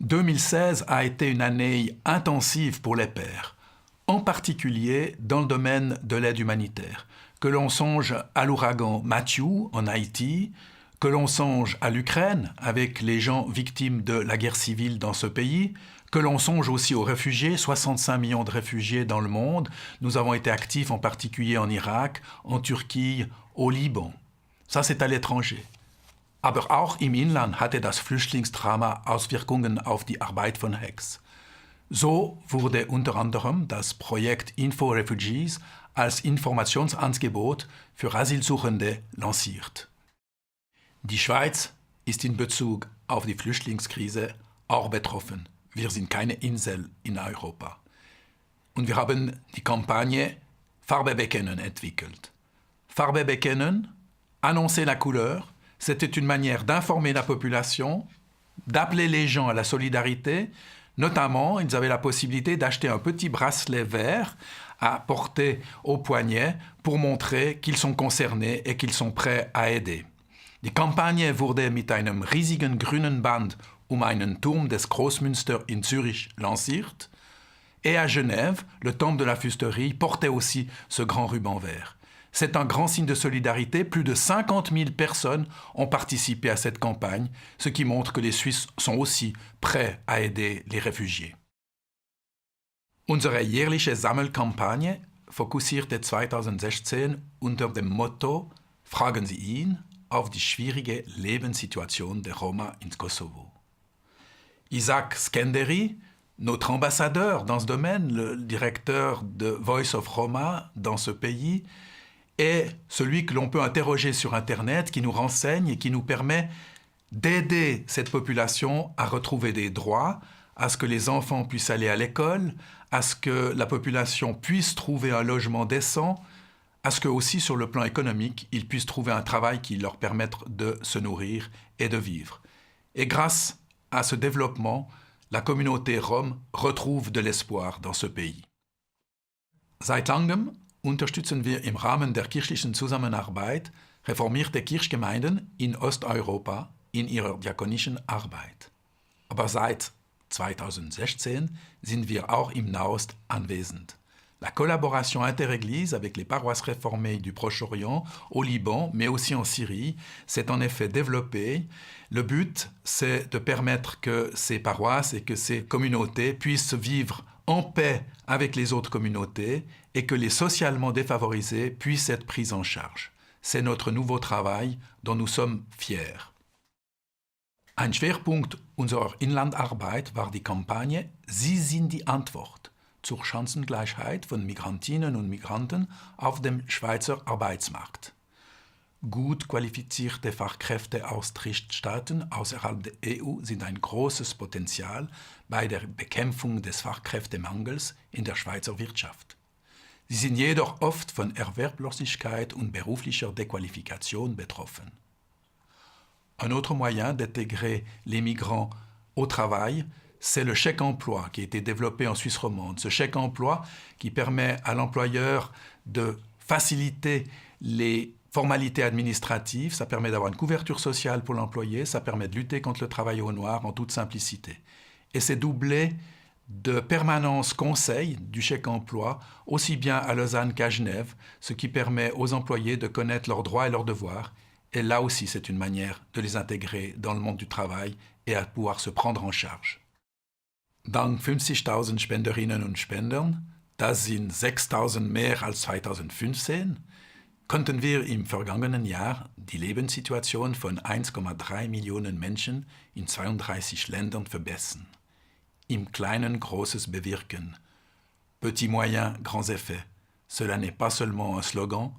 2016 a été une année intensive pour les pères, en particulier dans le domaine de l'aide humanitaire. Que l'on songe à l'ouragan Matthew en Haïti, que l'on songe à l'Ukraine avec les gens victimes de la guerre civile dans ce pays, que l'on songe aussi aux réfugiés, 65 millions de réfugiés dans le monde. Nous avons été actifs en particulier en Irak, en Turquie, au Liban. Ça, c'est à l'étranger. Aber auch im Inland hatte das Flüchtlingsdrama Auswirkungen auf die Arbeit von HEX. So wurde unter anderem das Projekt Info Refugees als Informationsangebot für Asylsuchende lanciert. Die Schweiz ist in Bezug auf die Flüchtlingskrise auch betroffen. Wir sind keine Insel in Europa. Und wir haben die Kampagne Farbe bekennen entwickelt. Farbe bekennen, annoncer la couleur, c'était une manière d'informer la population, d'appeler les gens à la solidarité. Notamment, ils avaient la possibilité d'acheter un petit bracelet vert à porter au poignet pour montrer qu'ils sont concernés et qu'ils sont prêts à aider. Die Kampagne wurde mit einem riesigen grünen Band einen Turm des Großmünster in Zürich lanciert. Et à Genève, le temple de la fusterie portait aussi ce grand ruban vert. C'est un grand signe de solidarité. Plus de 50 000 personnes ont participé à cette campagne, ce qui montre que les Suisses sont aussi prêts à aider les réfugiés. Unsere jährliche Sammelkampagne fokussierte 2016 unter dem Motto „Fragen Sie ihn“ auf die schwierige Lebenssituation der Roma in Kosovo. Isaac Skenderi, notre ambassadeur dans ce domaine, le directeur de Voice of Roma dans ce pays, est celui que l'on peut interroger sur Internet, qui nous renseigne et qui nous permet d'aider cette population à retrouver des droits, à ce que les enfants puissent aller à l'école, à ce que la population puisse trouver un logement décent, à ce que aussi sur le plan économique, ils puissent trouver un travail qui leur permette de se nourrir et de vivre. Et grâce à ce développement, la communauté rome retrouve de l'espoir dans ce pays. Seit langem unterstützen wir im Rahmen der kirchlichen Zusammenarbeit reformierte Kirchgemeinden in Osteuropa in ihrer diakonischen Arbeit. Aber seit 2016 sind wir auch im Nahost anwesend. La collaboration interéglise avec les paroisses réformées du Proche-Orient, au Liban, mais aussi en Syrie, s'est en effet développée. Le but, c'est de permettre que ces paroisses et que ces communautés puissent vivre en paix avec les autres communautés et que les socialement défavorisés puissent être pris en charge. C'est notre nouveau travail dont nous sommes fiers. Ein Schwerpunkt unserer Inlandarbeit war die Kampagne Sie sind die Antwort zur Chancengleichheit von Migrantinnen und Migranten auf dem Schweizer Arbeitsmarkt. Gut qualifizierte Fachkräfte aus Drittstaaten außerhalb der EU sind ein großes Potenzial bei der Bekämpfung des Fachkräftemangels in der Schweizer Wirtschaft. Sie sind jedoch oft von Erwerblosigkeit und beruflicher Dequalifikation betroffen. Un autre moyen d'intégrer les migrants au travail, c'est le chèque emploi qui a été développé en Suisse romande. Ce chèque emploi qui permet à l'employeur de faciliter les formalités administratives, ça permet d'avoir une couverture sociale pour l'employé, ça permet de lutter contre le travail au noir en toute simplicité. Et c'est doublé de permanence conseil du chèque emploi, aussi bien à Lausanne qu'à Genève, ce qui permet aux employés de connaître leurs droits et leurs devoirs. Et là aussi, c'est une manière de les intégrer dans le monde du travail et à pouvoir se prendre en charge. Dank 50.000 Spenderinnen und Spendern, das sind 6.000 mehr als 2015, konnten wir im vergangenen Jahr die Lebenssituation von 1,3 Millionen Menschen in 32 Ländern verbessern. Im Kleinen Großes bewirken. Petits moyens, grands effets. Cela n'est pas seulement un slogan,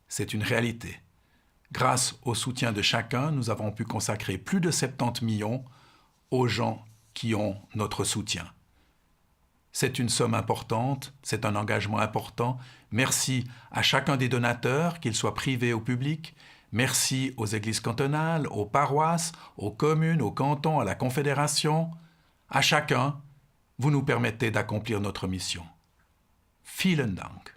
c'est une réalité. Grâce au soutien de chacun, nous avons pu consacrer plus de 70 millions aux gens qui ont notre soutien. C'est une somme importante, c'est un engagement important. Merci à chacun des donateurs, qu'ils soient privés ou publics. Merci aux églises cantonales, aux paroisses, aux communes, aux cantons, à la Confédération. À chacun, vous nous permettez d'accomplir notre mission. Vielen Dank.